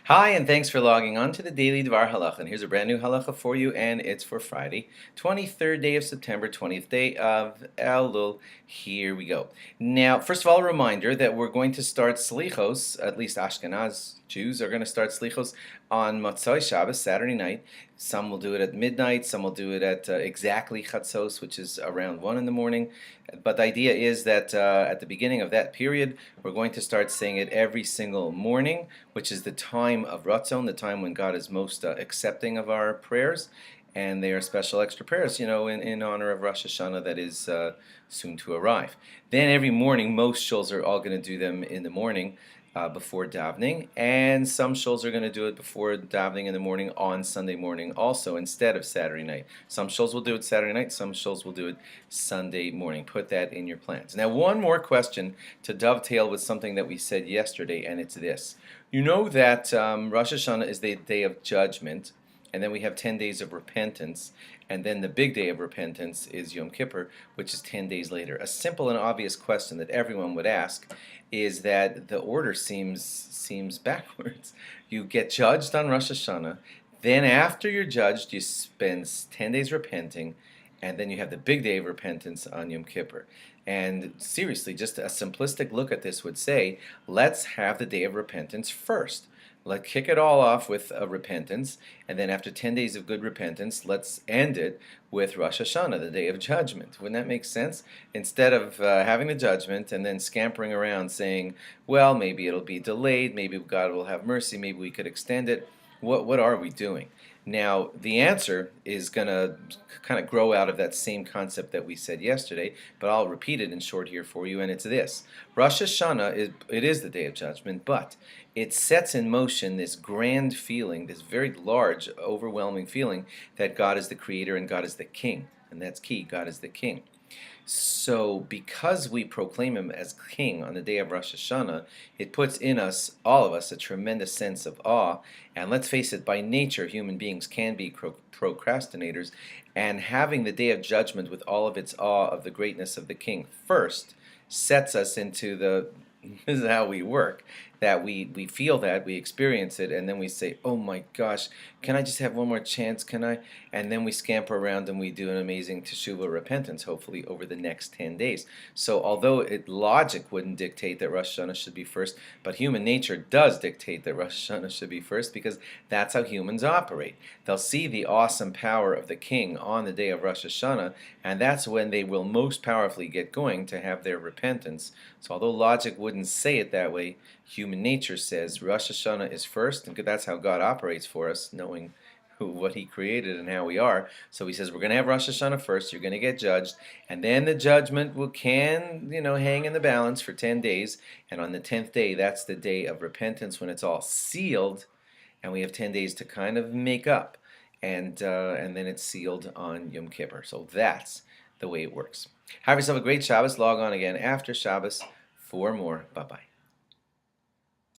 Hi, and thanks for logging on to the Daily DVAR Halacha. And here's a brand new halacha for you, and it's for Friday, 23rd day of September, 20th day of Elul. Here we go. Now, first of all, a reminder that we're going to start Slichos, at least Ashkenaz Jews are going to start Slichos on Motzai Shabbos, Saturday night. Some will do it at midnight, some will do it at exactly Chatzos, which is around 1 in the morning. But the idea is that at the beginning of that period, we're going to start saying it every single morning, which is the time of Ratzon, the time when God is most accepting of our prayers. And they are special extra prayers, in honor of Rosh Hashanah that is soon to arrive. Then every morning, most shuls are all going to do them in the morning before davening, and some shuls are going to do it before davening in the morning on Sunday morning also, instead of Saturday night. Some shuls will do it Saturday night, some shuls will do it Sunday morning. Put that in your plans. Now, one more question to dovetail with something that we said yesterday, and it's this. You know that Rosh Hashanah is the day of judgment, and then we have 10 days of repentance, and then the big day of repentance is Yom Kippur, which is 10 days later. A simple and obvious question that everyone would ask is that the order seems backwards. You get judged on Rosh Hashanah, then after you're judged, you spend 10 days repenting, and then you have the big day of repentance on Yom Kippur. And seriously, just a simplistic look at this would say, let's have the day of repentance first. Let's kick it all off with a repentance, and then after 10 days of good repentance, let's end it with Rosh Hashanah, the day of judgment. Wouldn't that make sense? Instead of having the judgment and then scampering around saying, well, maybe it'll be delayed, maybe God will have mercy, maybe we could extend it. What are we doing? Now, the answer is going to kind of grow out of that same concept that we said yesterday, but I'll repeat it in short here for you, and it's this. Rosh Hashanah, it is the day of judgment, but it sets in motion this grand feeling, this very large, overwhelming feeling that God is the creator and God is the king. And that's key, God is the king. So because we proclaim him as king on the day of Rosh Hashanah, it puts in us, all of us, a tremendous sense of awe. And let's face it, by nature, human beings can be procrastinators. And having the day of judgment with all of its awe of the greatness of the king first sets us into the this is how we work, that we feel that, we experience it, and then we say, oh my gosh, can I just have one more chance, can I? And then we scamper around and we do an amazing teshuvah repentance, hopefully, over the next 10 days. So although logic wouldn't dictate that Rosh Hashanah should be first, but human nature does dictate that Rosh Hashanah should be first, because that's how humans operate. They'll see the awesome power of the king on the day of Rosh Hashanah, and that's when they will most powerfully get going to have their repentance. So although logic wouldn't say it that way, human nature says Rosh Hashanah is first, and that's how God operates for us, knowing what he created and how we are. So he says we're going to have Rosh Hashanah first, you're going to get judged, and then the judgment can hang in the balance for 10 days, and on the 10th day, that's the day of repentance when it's all sealed, and we have 10 days to kind of make up, and then it's sealed on Yom Kippur. So that's the way it works. Have yourself a great Shabbos. Log on again after Shabbos for more. Bye-bye.